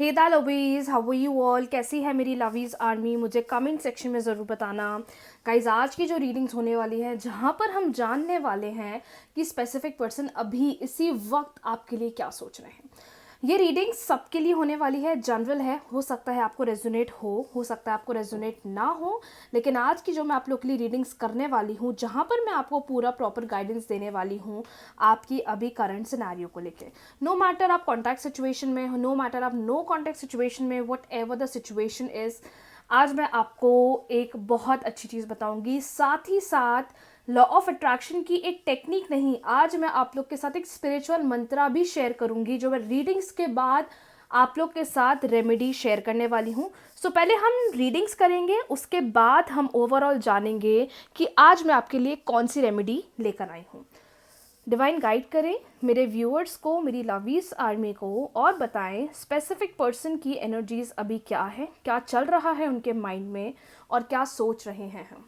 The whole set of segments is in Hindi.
हे दा लवीज़, हाउ आर यू ऑल? कैसी है मेरी लवीज़ आर्मी? मुझे कमेंट सेक्शन में ज़रूर बताना। गाइज, आज की जो रीडिंग्स होने वाली है, जहाँ पर हम जानने वाले हैं कि स्पेसिफिक पर्सन अभी इसी वक्त आपके लिए क्या सोच रहे हैं। ये रीडिंग सबके लिए होने वाली है, जनरल है। हो सकता है आपको रेजोनेट हो सकता है आपको रेजोनेट ना हो, लेकिन आज की जो मैं आप लोग के लिए रीडिंग्स करने वाली हूँ, जहाँ पर मैं आपको पूरा प्रॉपर गाइडेंस देने वाली हूँ आपकी अभी करंट सिनेरियो को लेके। नो मैटर आप कॉन्टैक्ट सिचुएशन में हो, नो मैटर आप नो कॉन्टैक्ट सिचुएशन में, what ever the situation is, आज मैं आपको एक बहुत अच्छी चीज़ बताऊंगी। साथ ही साथ लॉ ऑफ अट्रैक्शन की एक टेक्निक नहीं, आज मैं आप लोग के साथ एक स्पिरिचुअल मंत्रा भी शेयर करूंगी, जो मैं रीडिंग्स के बाद आप लोग के साथ रेमेडी शेयर करने वाली हूँ। सो पहले हम रीडिंग्स करेंगे, उसके बाद हम ओवरऑल जानेंगे कि आज मैं आपके लिए कौन सी रेमेडी लेकर आई हूँ। डिवाइन गाइड करें मेरे व्यूअर्स को, मेरी लवीज़ आर्मी को, और बताएं स्पेसिफिक पर्सन की एनर्जीज अभी क्या है, क्या चल रहा है उनके माइंड में, और क्या सोच रहे हैं हम।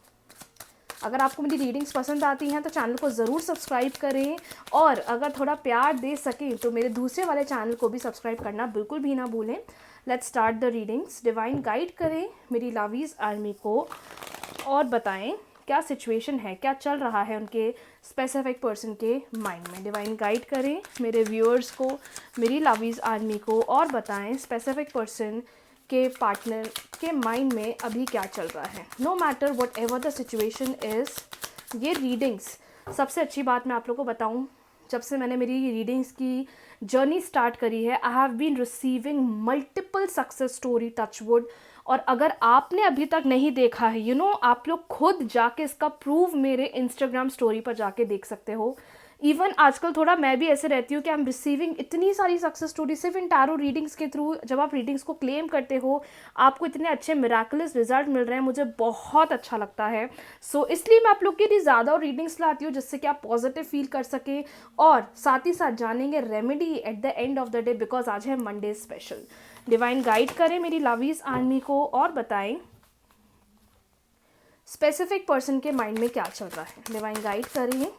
अगर आपको मेरी रीडिंग्स पसंद आती हैं तो चैनल को ज़रूर सब्सक्राइब करें, और अगर थोड़ा प्यार दे सकें तो मेरे दूसरे वाले चैनल को भी सब्सक्राइब करना बिल्कुल भी ना भूलें। Let's start the readings. Divine guide करें मेरी लवीज़ आर्मी को, और बताएं क्या सिचुएशन है, क्या चल रहा है उनके स्पेसिफिक पर्सन के माइंड में। डिवाइन गाइड करें मेरे व्यूअर्स को, मेरी लवीज़ आर्मी को, और बताएं स्पेसिफिक पर्सन के पार्टनर के माइंड में अभी क्या चल रहा है। No matter whatever the situation is, ये रीडिंग्स, सबसे अच्छी बात मैं आप लोगों को बताऊं, जब से मैंने मेरी रीडिंग्स की जर्नी स्टार्ट करी है, I have been receiving multiple success story, touchwood. और अगर आपने अभी तक नहीं देखा है, आप लोग खुद जाके इसका प्रूव मेरे इंस्टाग्राम स्टोरी पर जाके देख सकते हो। इवन आजकल थोड़ा मैं भी ऐसे रहती हूँ कि आई एम रिसीविंग इतनी सारी सक्सेस स्टोरी सिर्फ इन टैरो रीडिंग्स के थ्रू। जब आप रीडिंग्स को क्लेम करते हो, आपको इतने अच्छे मिराकुलस रिजल्ट मिल रहे हैं, मुझे बहुत अच्छा लगता है। सो इसलिए मैं आप लोग के लिए ज़्यादा रीडिंग्स लाती हूँ, जिससे कि आप पॉजिटिव फील कर सकें, और साथ ही साथ जानेंगे remedy eight the end of the day, because आज है मंडे स्पेशल। डिवाइन गाइड करें मेरी लवीज़ आर्मी को, और बताएं स्पेसिफिक पर्सन के माइंड में क्या चल रहा है। डिवाइन गाइड करें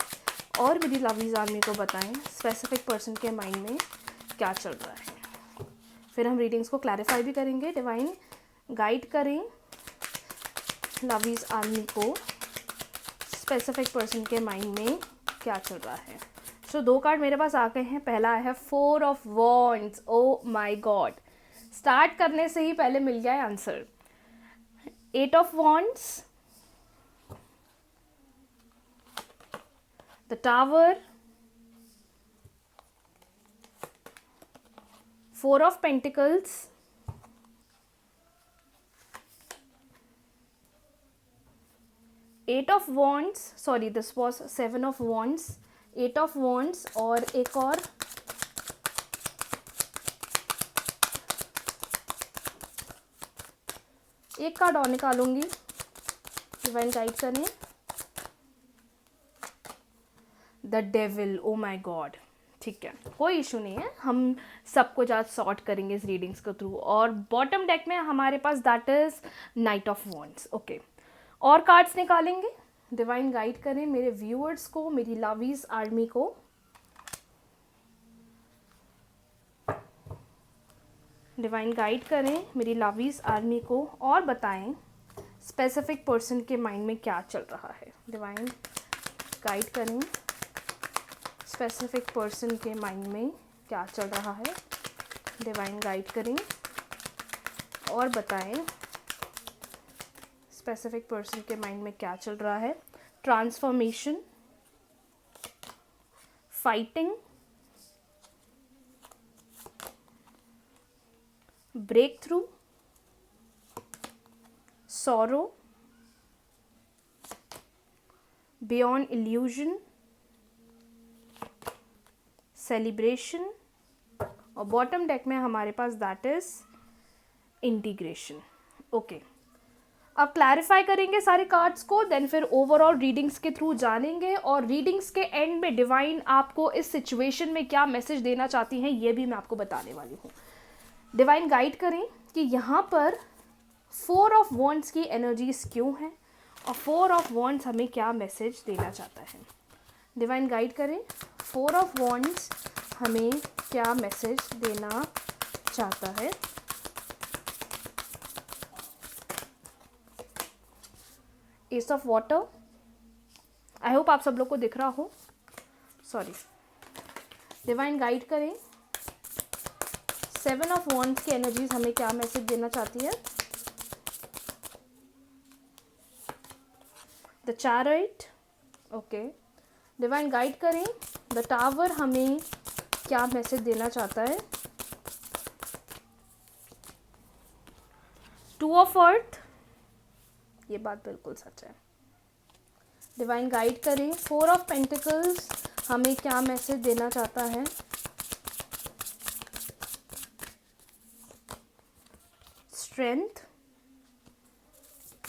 और मेरी लवीज़ आर्मी को बताएं स्पेसिफिक पर्सन के माइंड में क्या चल रहा है। फिर हम रीडिंग्स को क्लैरिफाई भी करेंगे। डिवाइन गाइड करें लवीज़ आर्मी को, स्पेसिफिक पर्सन के माइंड में क्या चल रहा है। सो 2 कार्ड मेरे पास आ गए हैं। पहला है 4 of wands. Oh my God, start करने से ही पहले मिल गया है answer. 8 of wands, the tower, 4 of Pentacles, 8 of Wands, sorry this was 7 of Wands, 8 of Wands, और एक और एक कार्ड और निकालूंगी। डिवाइन गाइड करें the devil. Oh my God, ठीक है, कोई इशू नहीं है, हम सब कुछ आज सॉर्ट करेंगे इस रीडिंग्स के थ्रू। और बॉटम डेक में हमारे पास that is knight of wands. Okay, और कार्ड्स निकालेंगे। डिवाइन गाइड करें मेरे व्यूअर्स को, मेरी लवीज़ आर्मी को। डिवाइन गाइड करें मेरी लवीज़ आर्मी को, और बताएं स्पेसिफिक पर्सन के माइंड में क्या चल रहा है। डिवाइन गाइड करें स्पेसिफिक पर्सन के माइंड में क्या चल रहा है। डिवाइन गाइड करें और बताएं स्पेसिफिक पर्सन के माइंड में क्या चल रहा है। Transformation, fighting, break through, sorrow, beyond illusion, celebration, और बॉटम डेक में हमारे पास दैट इज इंटीग्रेशन। ओके, अब क्लैरिफाई करेंगे सारे कार्ड्स को, देन फिर ओवरऑल रीडिंग्स के थ्रू जानेंगे, और रीडिंग्स के एंड में डिवाइन आपको इस सिचुएशन में क्या मैसेज देना चाहती हैं ये भी मैं आपको बताने वाली हूँ। डिवाइन गाइड करें कि यहाँ पर 4 ऑफ वॉन्ड्स की एनर्जीज क्यों हैं, और 4 ऑफ वॉन्ड्स हमें क्या मैसेज देना चाहता है। डिवाइन गाइड करें 4 ऑफ वॉन्ड्स हमें क्या मैसेज देना चाहता है। S of water, I hope आप सब लोग को दिख रहा हो, सॉरी। डिवाइन गाइड करें, 7 ऑफ वॉन्ड्स की एनर्जीज हमें क्या मैसेज देना चाहती है। The chariot, okay. Divine guide करें, द टावर हमें क्या मैसेज देना चाहता है। 2 ऑफ अर्थ, ये बात बिल्कुल सच है। डिवाइन गाइड करें, 4 ऑफ पेंटिकल्स हमें क्या मैसेज देना चाहता है। स्ट्रेंथ,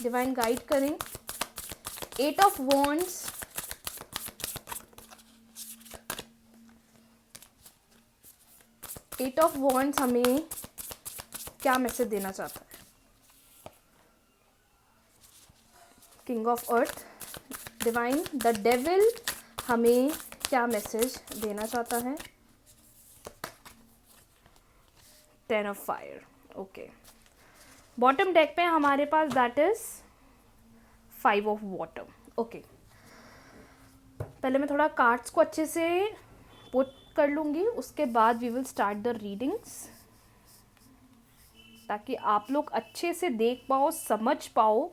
डिवाइन गाइड करें, 8 ऑफ वॉन्ड्स, हमें क्या मैसेज देना चाहता है। King of earth, divine, the devil हमें क्या मैसेज देना चाहता है। 10 of fire, okay. Bottom deck पे हमारे पास that is 5 of water, okay. पहले मैं थोड़ा कार्ड्स को अच्छे से पुट कर लूँगी, उसके बाद we will start the readings, ताकि आप लोग अच्छे से देख पाओ, समझ पाओ।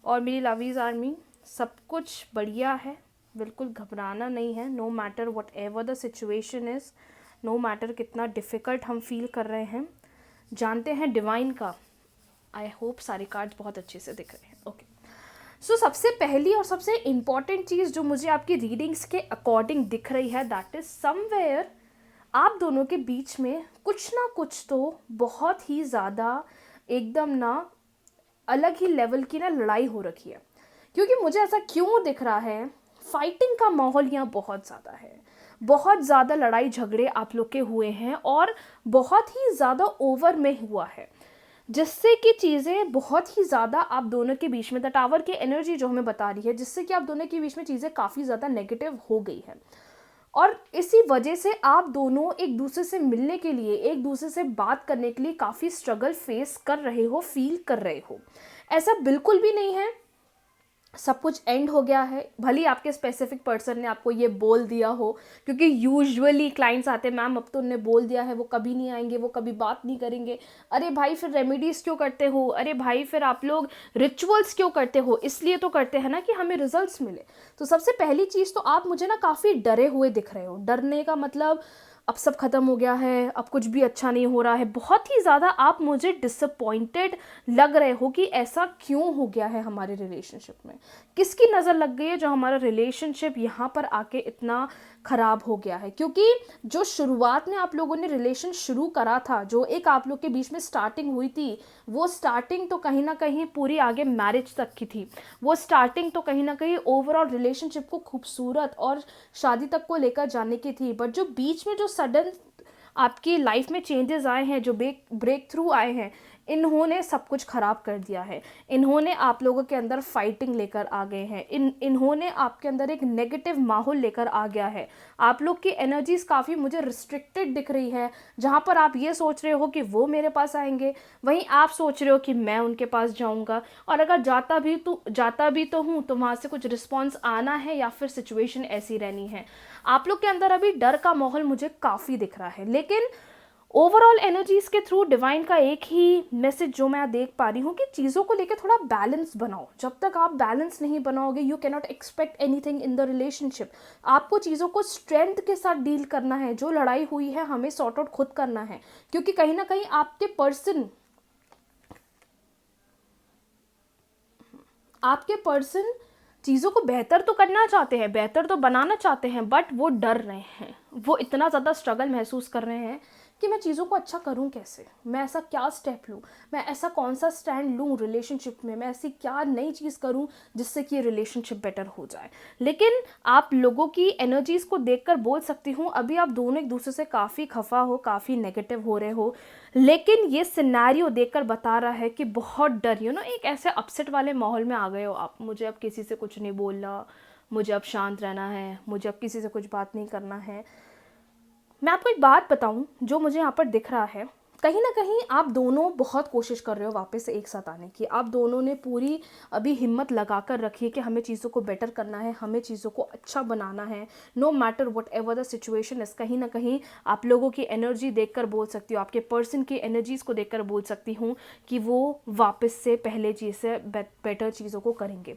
और मेरी लवीज आर्मी, सब कुछ बढ़िया है, बिल्कुल घबराना नहीं है। No matter whatever the situation is, no matter कितना डिफ़िकल्ट हम फील कर रहे हैं, जानते हैं डिवाइन का। आई होप सारे कार्ड्स बहुत अच्छे से दिख रहे हैं, ओके। सो सबसे पहली और सबसे इम्पॉर्टेंट चीज़ जो मुझे आपकी रीडिंग्स के अकॉर्डिंग दिख रही है, दैट इज़ समवेयर आप दोनों के बीच में कुछ ना कुछ तो बहुत ही ज़्यादा एकदम ना अलग ही लेवल की ना लड़ाई हो रखी है। क्योंकि मुझे ऐसा क्यों दिख रहा है, फाइटिंग का माहौल यहाँ बहुत ज़्यादा है, बहुत ज़्यादा लड़ाई झगड़े आप लोग के हुए हैं और बहुत ही ज़्यादा ओवर में हुआ है, जिससे कि चीज़ें बहुत ही ज़्यादा आप दोनों के बीच में, द टावर की एनर्जी जो हमें बता रही है, जिससे कि आप दोनों के बीच में चीज़ें काफ़ी ज़्यादा नेगेटिव हो गई है। और इसी वजह से आप दोनों एक दूसरे से मिलने के लिए, एक दूसरे से बात करने के लिए काफ़ी स्ट्रगल फेस कर रहे हो, फील कर रहे हो। ऐसा बिल्कुल भी नहीं है सब कुछ एंड हो गया है, भले आपके स्पेसिफिक पर्सन ने आपको ये बोल दिया हो, क्योंकि यूजुअली क्लाइंट्स आते हैं, मैम अब तो उन्होंने बोल दिया है, वो कभी नहीं आएंगे, वो कभी बात नहीं करेंगे। अरे भाई फिर रेमेडीज़ क्यों करते हो, अरे भाई फिर आप लोग रिचुअल्स क्यों करते हो, इसलिए तो करते हैं ना कि हमें रिजल्ट्स मिले। तो सबसे पहली चीज़ तो आप मुझे ना काफ़ी डरे हुए दिख रहे हो। डरने का मतलब अब सब खत्म हो गया है, अब कुछ भी अच्छा नहीं हो रहा है, बहुत ही ज़्यादा आप मुझे डिसअपॉइंटेड लग रहे हो कि ऐसा क्यों हो गया है हमारे रिलेशनशिप में, किसकी नज़र लग गई है जो हमारा रिलेशनशिप यहाँ पर आके इतना ख़राब हो गया है। क्योंकि जो शुरुआत में आप लोगों ने रिलेशन शुरू करा था, जो एक आप लोग के बीच में स्टार्टिंग हुई थी, वो स्टार्टिंग तो कहीं ना कहीं पूरी आगे मैरिज तक की थी, वो स्टार्टिंग तो कहीं ना कहीं ओवरऑल रिलेशनशिप को खूबसूरत और शादी तक को लेकर जाने की थी। बट जो बीच में जो सडन आपकी लाइफ में चेंजेस आए हैं, जो ब्रेक थ्रू आए हैं, इन्होंने सब कुछ ख़राब कर दिया है। इन्होंने आप लोगों के अंदर फाइटिंग लेकर आ गए हैं, इन्होंने आपके अंदर एक नेगेटिव माहौल लेकर आ गया है। आप लोग की एनर्जीज काफ़ी मुझे रिस्ट्रिक्टेड दिख रही है, जहाँ पर आप ये सोच रहे हो कि वो मेरे पास आएंगे, वहीं आप सोच रहे हो कि मैं उनके पास जाऊँगा, और अगर जाता भी तो हूँ तो वहाँ से कुछ रिस्पॉन्स आना है या फिर सिचुएशन ऐसी रहनी है। आप लोग के अंदर अभी डर का माहौल मुझे काफ़ी दिख रहा है। लेकिन ओवरऑल एनर्जीज के थ्रू डिवाइन का एक ही मैसेज जो मैं देख पा रही हूँ कि चीज़ों को लेकर थोड़ा बैलेंस बनाओ। जब तक आप बैलेंस नहीं बनाओगे, you can not expect anything in the relationship. आपको चीज़ों को स्ट्रेंथ के साथ डील करना है। जो लड़ाई हुई है हमें सॉर्ट आउट खुद करना है, क्योंकि कहीं ना कहीं आपके पर्सन चीज़ों को बेहतर तो करना चाहते हैं, बेहतर तो बनाना चाहते हैं, बट वो डर रहे हैं, वो इतना ज़्यादा स्ट्रगल महसूस कर रहे हैं कि मैं चीज़ों को अच्छा करूं कैसे, मैं ऐसा क्या स्टेप लूं, मैं ऐसा कौन सा स्टैंड लूं रिलेशनशिप में, मैं ऐसी क्या नई चीज़ करूं जिससे कि रिलेशनशिप बेटर हो जाए। लेकिन आप लोगों की एनर्जीज़ को देखकर बोल सकती हूँ अभी आप दोनों एक दूसरे से काफ़ी खफा हो, काफ़ी नेगेटिव हो रहे हो। लेकिन ये सिनेरियो देखकर बता रहा है कि बहुत डर, एक ऐसे अपसेट वाले माहौल में आ गए हो आप। मुझे अब किसी से कुछ नहीं बोलना, मुझे अब शांत रहना है, मुझे अब किसी से कुछ बात नहीं करना है। मैं आपको एक बात बताऊं, जो मुझे यहाँ पर दिख रहा है, कहीं ना कहीं आप दोनों बहुत कोशिश कर रहे हो वापस से एक साथ आने की। आप दोनों ने पूरी अभी हिम्मत लगा कर रखी है कि हमें चीज़ों को बेटर करना है, हमें चीज़ों को अच्छा बनाना है, no matter whatever the situation is. कहीं ना कहीं आप लोगों की एनर्जी देखकर बोल सकती हूँ, आपके पर्सन की एनर्जीज़ को देखकर बोल सकती हूँ कि वो वापस से पहले चीज़ से बेटर चीज़ों को करेंगे।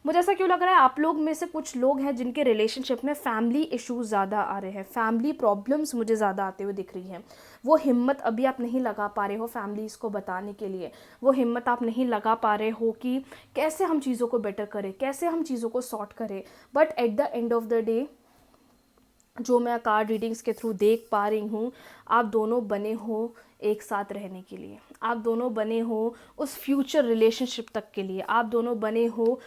मुझे ऐसा क्यों लग रहा है, आप लोग में से कुछ लोग हैं जिनके रिलेशनशिप में फैमिली इश्यूज ज़्यादा आ रहे हैं, फैमिली प्रॉब्लम्स मुझे ज़्यादा आते हुए दिख रही हैं। वो हिम्मत अभी आप नहीं लगा पा रहे हो फैमिलीज़ को बताने के लिए, वो हिम्मत आप नहीं लगा पा रहे हो कि कैसे हम चीज़ों को बेटर करें, कैसे हम चीज़ों को सॉर्ट करें। But at the end of the day, जो मैं कार्ड रीडिंग्स के थ्रू देख पा रही हूँ, आप दोनों बने हो एक साथ रहने के लिए, आप दोनों बने हो उस फ्यूचर रिलेशनशिप तक के लिए, आप दोनों बने हो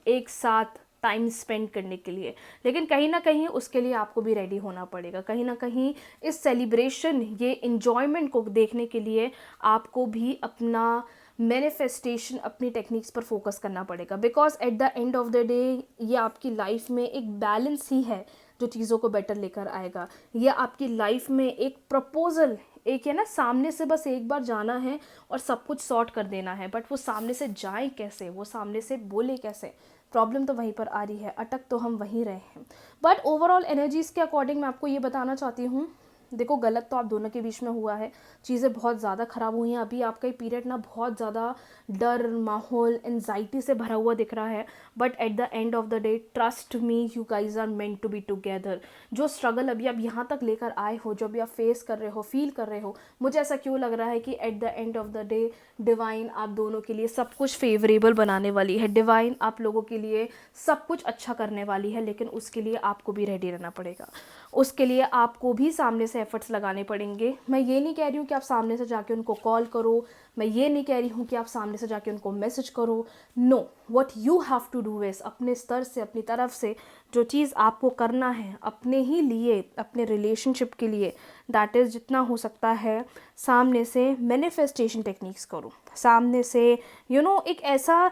एक साथ टाइम स्पेंड करने के लिए। लेकिन कहीं ना कहीं उसके लिए आपको भी रेडी होना पड़ेगा, कहीं ना कहीं इस सेलिब्रेशन, ये इन्जॉयमेंट को देखने के लिए आपको भी अपना मैनिफेस्टेशन, अपनी टेक्निक्स पर फोकस करना पड़ेगा। Because at the end of the day ये आपकी लाइफ में एक बैलेंस ही है जो चीज़ों को बेटर लेकर आएगा। यह आपकी लाइफ में एक प्रपोजल, एक है ना, सामने से बस एक बार जाना है और सब कुछ सॉर्ट कर देना है। बट वो सामने से जाए कैसे, वो सामने से बोले कैसे, प्रॉब्लम तो वहीं पर आ रही है, अटक तो हम वहीं रहे हैं। बट ओवरऑल एनर्जीज़ के अकॉर्डिंग मैं आपको ये बताना चाहती हूँ, देखो गलत तो आप दोनों के बीच में हुआ है, चीज़ें बहुत ज़्यादा ख़राब हुई हैं। अभी आपका ये पीरियड ना बहुत ज़्यादा डर, माहौल, एनजाइटी से भरा हुआ दिख रहा है। But at the end of the day trust me, you guys are meant to be together. जो स्ट्रगल अभी आप यहाँ तक लेकर आए हो, जो अभी आप फेस कर रहे हो, फील कर रहे हो, मुझे ऐसा क्यों लग रहा है कि eight the end of the day divine आप दोनों के लिए सब कुछ फेवरेबल बनाने वाली है। डिवाइन आप लोगों के लिए सब कुछ अच्छा करने वाली है। लेकिन उसके लिए आपको भी रेडी रहना पड़ेगा, उसके लिए आपको भी सामने से एफर्ट्स लगाने पड़ेंगे। मैं ये नहीं कह रही हूँ कि आप सामने से जाके उनको कॉल करो, मैं ये नहीं कह रही हूँ कि आप सामने से जाके उनको मैसेज करो। No, what you have to do is अपने स्तर से, अपनी तरफ से जो चीज़ आपको करना है अपने ही लिए, अपने रिलेशनशिप के लिए, दैट इज़ जितना हो सकता है सामने से मैनिफेस्टेशन टेक्निक्स करो। सामने से एक ऐसा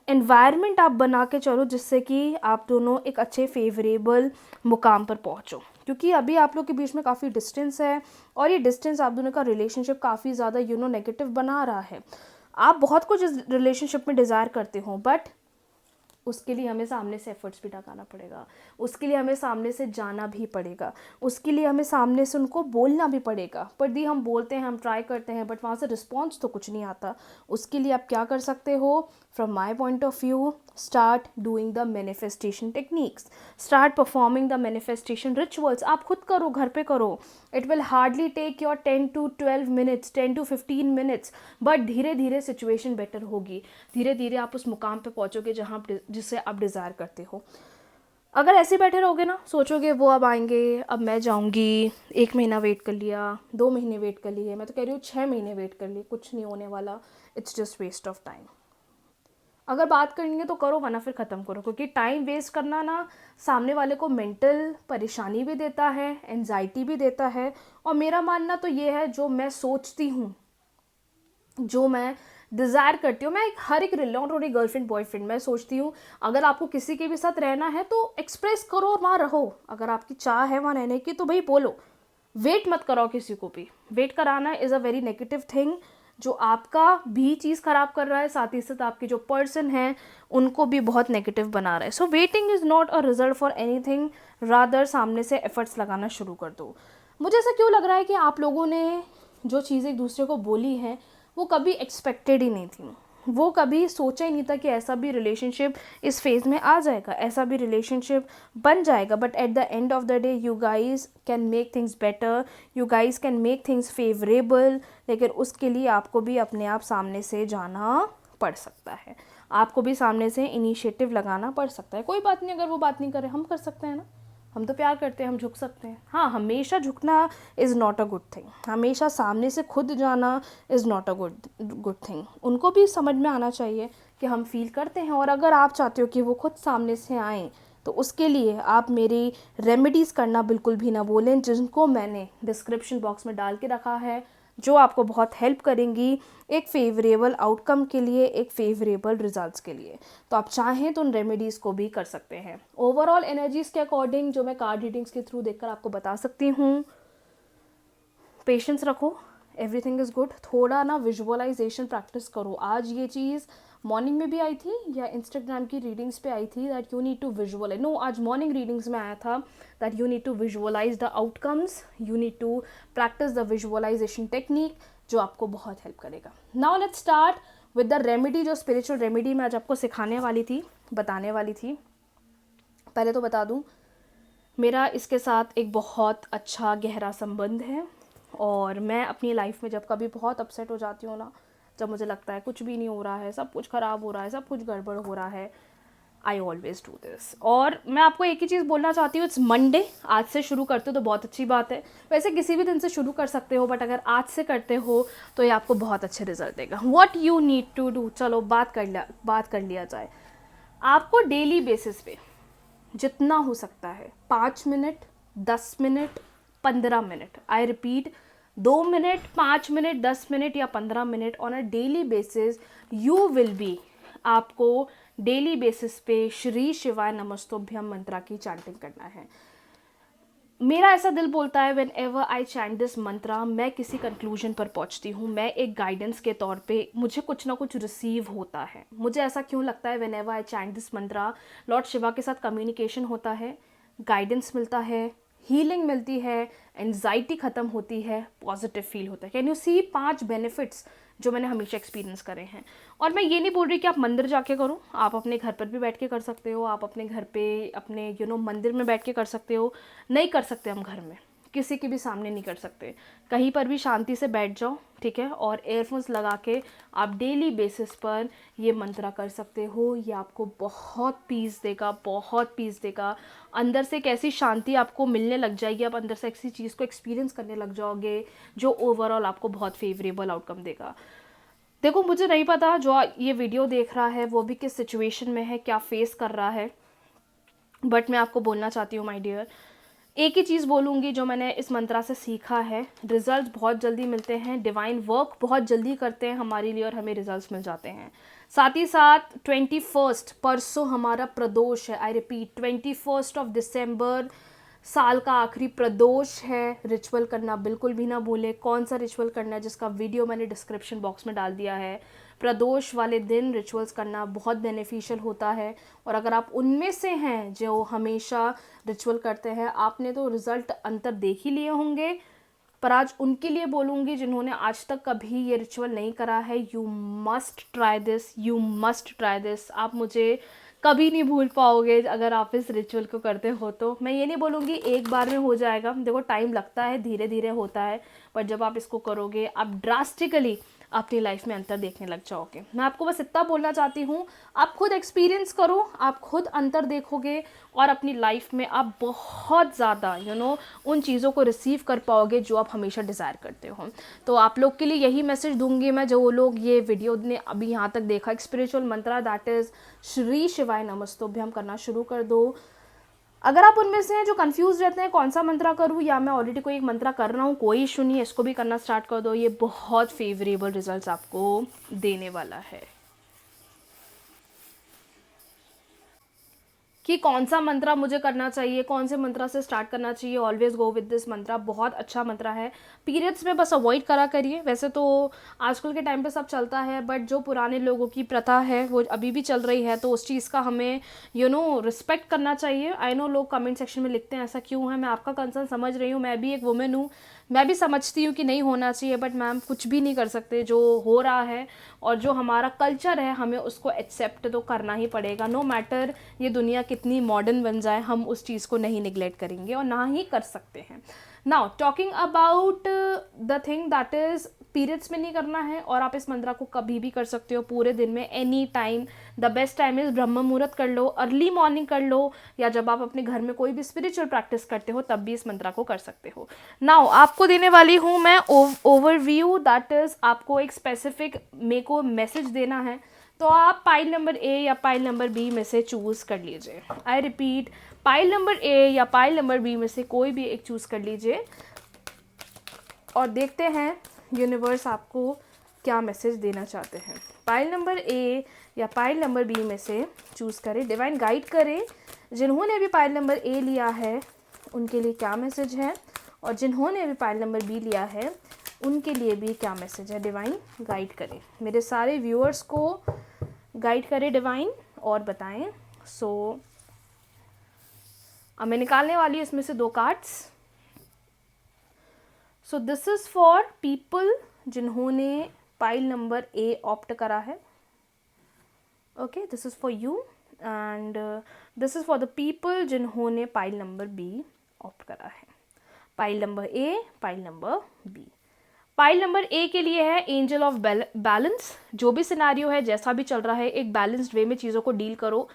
एनवायरनमेंट आप बना के चलो जिससे कि आप दोनों एक अच्छे फेवरेबल मुकाम पर पहुँचो। क्योंकि अभी आप लोग के बीच में काफ़ी डिस्टेंस है और ये डिस्टेंस आप दोनों का रिलेशनशिप काफ़ी ज़्यादा नेगेटिव बना रहा है। आप बहुत कुछ इस रिलेशनशिप में डिज़ायर करते हो, बट उसके लिए हमें सामने से एफर्ट्स भी लगाना पड़ेगा, उसके लिए हमें सामने से जाना भी पड़ेगा, उसके लिए हमें सामने से उनको बोलना भी पड़ेगा। पर दी हम बोलते हैं, हम ट्राई करते हैं, बट वहाँ से रिस्पॉन्स तो कुछ नहीं आता। उसके लिए आप क्या कर सकते हो, from my point of view, start doing the manifestation techniques, start performing the manifestation rituals. आप खुद करो, घर पे करो। It will hardly take your 10 to 12 minutes, 10 to 15 minutes, but धीरे धीरे सिचुएशन बेटर होगी, धीरे धीरे आप उस मुकाम पे पहुँचोगे जहाँ जिससे आप डिज़ायर करते हो। अगर ऐसे बैठे रहोगे ना, सोचोगे वो अब आएंगे, अब मैं जाऊंगी, 1 महीना वेट कर लिया, 2 महीने वेट कर लिए, मैं तो कह रही हूँ 6 महीने वेट कर लिए, कुछ नहीं होने वाला। It's just waste of time. अगर बात करेंगे तो करो, वरना फिर ख़त्म करो। क्योंकि टाइम वेस्ट करना ना सामने वाले को मेंटल परेशानी भी देता है, एंजाइटी भी देता है। और मेरा मानना तो ये है, जो मैं सोचती हूँ, जो मैं डिज़ायर करती हूँ, मैं हर एक नॉट ओनली गर्लफ्रेंड बॉयफ्रेंड, मैं सोचती हूँ अगर आपको किसी के भी साथ रहना है तो एक्सप्रेस करो और वहाँ रहो। अगर आपकी चाह है वहाँ रहने की तो भाई बोलो, वेट मत कराओ किसी को भी। वेट कराना is a very negative thing, जो आपका भी चीज़ ख़राब कर रहा है, साथ ही साथ आपके जो पर्सन हैं उनको भी बहुत नेगेटिव बना रहा है। So waiting is not a result for anything, rather सामने से एफर्ट्स लगाना शुरू कर दो। मुझे ऐसा क्यों लग रहा है कि आप लोगों ने जो चीज़ें एक दूसरे को बोली हैं वो कभी एक्सपेक्टेड ही नहीं थी, वो कभी सोचा ही नहीं था कि ऐसा भी रिलेशनशिप इस फेज़ में आ जाएगा, ऐसा भी रिलेशनशिप बन जाएगा। But at the end of the day you guys can make things better, you guys can make things favourable. लेकिन उसके लिए आपको भी अपने आप सामने से जाना पड़ सकता है, आपको भी सामने से इनिशिएटिव लगाना पड़ सकता है। कोई बात नहीं, अगर वो बात नहीं करे, हम कर सकते हैं ना, हम तो प्यार करते हैं, हम झुक सकते हैं। हाँ, हमेशा झुकना is not a good thing, हमेशा सामने से खुद जाना is not a good thing. उनको भी समझ में आना चाहिए कि हम फील करते हैं। और अगर आप चाहते हो कि वो खुद सामने से आएँ तो उसके लिए आप मेरी रेमेडीज़ करना बिल्कुल भी ना बोलें, जिनको मैंने डिस्क्रिप्शन बॉक्स में डाल के रखा है, जो आपको बहुत हेल्प करेंगी एक फेवरेबल आउटकम के लिए, एक फेवरेबल रिजल्ट्स के लिए। तो आप चाहें तो उन रेमेडीज़ को भी कर सकते हैं। ओवरऑल एनर्जीज़ के अकॉर्डिंग जो मैं कार्ड रीडिंग्स के थ्रू देखकर आपको बता सकती हूँ, पेशेंस रखो, एवरीथिंग इज़ गुड। थोड़ा ना विजुअलाइजेशन प्रैक्टिस करो। आज ये चीज़ मॉर्निंग में भी आई थी या इंस्टाग्राम की रीडिंग्स पे आई थी that you need to visualise, no आज मॉर्निंग रीडिंग्स में आया था that you need to visualise the outcomes, you need to practise the visualisation technique, जो आपको बहुत हेल्प करेगा। Now let's start with the remedy, जो स्पिरिचुअल रेमेडी मैं आज आपको सिखाने वाली थी, बताने वाली थी। पहले तो बता दूं, मेरा इसके साथ एक बहुत अच्छा गहरा संबंध है और मैं अपनी लाइफ में जब कभी बहुत अपसेट हो जाती हूँ ना, जब मुझे लगता है कुछ भी नहीं हो रहा है, सब कुछ ख़राब हो रहा है, सब कुछ गड़बड़ हो रहा है, आई ऑलवेज डू दिस। और मैं आपको एक ही चीज़ बोलना चाहती हूँ, इट्स मंडे, आज से शुरू करते हो तो बहुत अच्छी बात है। वैसे किसी भी दिन से शुरू कर सकते हो, बट अगर आज से करते हो तो ये आपको बहुत अच्छे रिजल्ट देगा। What you need to do, चलो बात कर लिया जाए। आपको डेली बेसिस पे जितना हो सकता है 5 minute, 10 minute, 15 minute, I repeat 2 minute, 5 minute, 10 minute या 15 minute on a daily basis you will be, आपको डेली बेसिस पे श्री शिवाय नमस्तुभ्यम मंत्रा की चैंटिंग करना है। मेरा ऐसा दिल बोलता है whenever I chant this mantra, मैं किसी कंक्लूजन पर पहुंचती हूँ, मैं एक गाइडेंस के तौर पे मुझे कुछ ना कुछ रिसीव होता है। मुझे ऐसा क्यों लगता है whenever I chant this Mantra, Lord Shiva के साथ कम्युनिकेशन होता है, गाइडेंस मिलता है, हीलिंग मिलती है, एंजाइटी ख़त्म होती है, पॉजिटिव फील होता है। कैन यू सी 5 बेनिफिट्स जो मैंने हमेशा एक्सपीरियंस करे हैं। और मैं ये नहीं बोल रही कि आप मंदिर जाके करो, आप अपने घर पर भी बैठ के कर सकते हो, आप अपने घर पे अपने मंदिर में बैठ के कर सकते हो। नहीं कर सकते हम घर में, किसी के भी सामने नहीं कर सकते, कहीं पर भी शांति से बैठ जाओ, ठीक है, और एयरफोन्स लगा के आप डेली बेसिस पर ये मंत्रा कर सकते हो। ये आपको बहुत पीस देगा, बहुत पीस देगा। अंदर से एक ऐसी शांति आपको मिलने लग जाएगी, आप अंदर से ऐसी चीज़ को एक्सपीरियंस करने लग जाओगे जो ओवरऑल आपको बहुत फेवरेबल आउटकम देगा। देखो, मुझे नहीं पता जो ये वीडियो देख रहा है वो भी किस सिचुएशन में है, क्या फेस कर रहा है, बट मैं आपको बोलना चाहती हूँ माय डियर, एक ही चीज़ बोलूँगी जो मैंने इस मंत्रा से सीखा है, रिजल्ट बहुत जल्दी मिलते हैं, डिवाइन वर्क बहुत जल्दी करते हैं हमारे लिए और हमें रिजल्ट्स मिल जाते हैं। साथ ही साथ 21 परसों हमारा प्रदोष है, आई रिपीट 21 दिसंबर, साल का आखिरी प्रदोष है। रिचुअल करना बिल्कुल भी ना भूलें। कौन सा रिचुअल करना है जिसका वीडियो मैंने डिस्क्रिप्शन बॉक्स में डाल दिया है। प्रदोष वाले दिन रिचुअल्स करना बहुत बेनिफिशियल होता है और अगर आप उनमें से हैं जो हमेशा रिचुअल करते हैं, आपने तो रिज़ल्ट अंतर देख ही लिए होंगे, पर आज उनके लिए बोलूँगी जिन्होंने आज तक कभी ये रिचुअल नहीं करा है, you must try this, you must try this. आप मुझे कभी नहीं भूल पाओगे अगर आप इस रिचुअल को करते हो तो। मैं ये नहीं बोलूँगी एक बार में हो जाएगा, देखो टाइम लगता है, धीरे धीरे होता है, पर जब आप इसको करोगे आप ड्रास्टिकली अपनी लाइफ में अंतर देखने लग जाओगे। मैं आपको बस इतना बोलना चाहती हूँ, आप खुद एक्सपीरियंस करो, आप खुद अंतर देखोगे और अपनी लाइफ में आप बहुत ज़्यादा उन चीज़ों को रिसीव कर पाओगे जो आप हमेशा डिज़ायर करते हो। तो आप लोग के लिए यही मैसेज दूंगी मैं, जो लोग ये वीडियो ने अभी यहाँ तक देखा, एक spiritual Mantra that is Shri शिवाय नमस्तुभ्यम करना शुरू कर दो। अगर आप उनमें से हैं जो कंफ्यूज रहते हैं कौन सा मंत्रा करूं या मैं ऑलरेडी कोई एक मंत्रा कर रहा हूं, कोई इशू नहीं है, इसको भी करना स्टार्ट कर दो, ये बहुत फेवरेबल रिजल्ट्स आपको देने वाला है। कि कौन सा मंत्रा मुझे करना चाहिए, कौन से मंत्रा से स्टार्ट करना चाहिए, ऑलवेज गो विद दिस मंत्रा, बहुत अच्छा मंत्रा है। पीरियड्स में बस अवॉइड करा करिए, वैसे तो आजकल के टाइम पे सब चलता है, बट जो पुराने लोगों की प्रथा है वो अभी भी चल रही है, तो उस चीज़ का हमें रिस्पेक्ट करना चाहिए। आई नो लोग कमेंट सेक्शन में लिखते हैं ऐसा क्यों है, मैं आपका कंसर्न समझ रही हूँ, मैं भी एक वुमेन हूँ, मैं भी समझती हूँ कि नहीं होना चाहिए, बट मैम कुछ भी नहीं कर सकते, जो हो रहा है और जो हमारा कल्चर है हमें उसको एक्सेप्ट तो करना ही पड़ेगा। नो मैटर ये दुनिया कितनी मॉडर्न बन जाए, हम उस चीज़ को नहीं निगलेक्ट करेंगे और ना ही कर सकते हैं। Now talking about the thing that is periods में नहीं करना है और आप इस मंत्रा को कभी भी कर सकते हो, पूरे दिन में, any time. The best time is ब्रह्म मुहूर्त कर लो, अर्ली मॉर्निंग कर लो, या जब आप अपने घर में कोई भी स्पिरिचुअल प्रैक्टिस करते हो तब भी इस मंत्रा को कर सकते हो। नाउ आपको देने वाली हूँ मैं ओवरव्यू, दैट इज़ आपको एक स्पेसिफिक मेरे को मैसेज देना है, तो आप पाइल नंबर ए या पाइल नंबर बी में से चूज़ कर लीजिए। आई रिपीट, पाइल नंबर ए या पाइल नंबर बी में से कोई भी एक चूज़ कर लीजिए और देखते हैं यूनिवर्स आपको क्या मैसेज देना चाहते हैं। पाइल नंबर ए या पाइल नंबर बी में से चूज़ करें, डिवाइन गाइड करें। जिन्होंने भी पाइल नंबर ए लिया है उनके लिए क्या मैसेज है और जिन्होंने भी पाइल नंबर बी लिया है उनके लिए भी क्या मैसेज है डिवाइन गाइड करें, मेरे सारे व्यूअर्स को गाइड करें डिवाइन और बताएं। सो अब मैं निकालने वाली हूँ इसमें से 2 cards. So this is for people जिन्होंने पाइल नंबर ए ऑप्ट करा है। Okay, this is for you and this is for the people जिन्होंने पाइल नंबर बी ऑप्ट करा है। Pile number A, pile number B. Pile number A के लिए है एंजल ऑफ बैलेंस। जो भी सिनारियो है, जैसा भी चल रहा है, एक बैलेंस्ड वे में चीज़ों को डील करो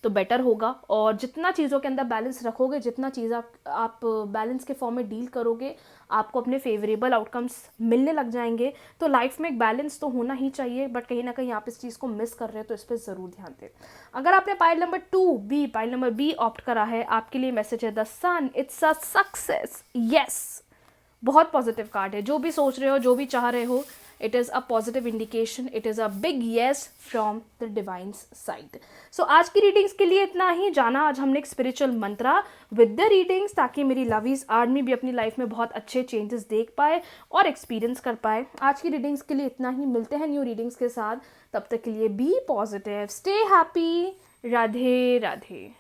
तो बेटर होगा। और जितना चीज़ों के अंदर बैलेंस रखोगे, जितना चीज़ आप बैलेंस के फॉर्म में डील करोगे, आपको अपने फेवरेबल आउटकम्स मिलने लग जाएंगे। तो लाइफ में एक बैलेंस तो होना ही चाहिए, बट कहीं ना कहीं आप इस चीज़ को मिस कर रहे हो, तो इस पर ज़रूर ध्यान दें। अगर आपने pile number 2 B, pile number B opt करा है, आपके लिए मैसेज है the sun, it's a success. Yes, बहुत पॉजिटिव कार्ड है। जो भी सोच रहे हो, जो भी चाह रहे हो, it is a positive indication, it is a big yes from the divine's side. So आज की रीडिंग्स के लिए इतना ही। जाना आज हमने एक spiritual Mantra with the readings, ताकि मेरी लवीज आर्मी भी अपनी लाइफ में बहुत अच्छे चेंजेस देख पाए और एक्सपीरियंस कर पाए। आज की रीडिंग्स के लिए इतना ही। मिलते हैं न्यू रीडिंग्स के साथ, तब तक के लिए be positive, stay happy. Radhe Radhe.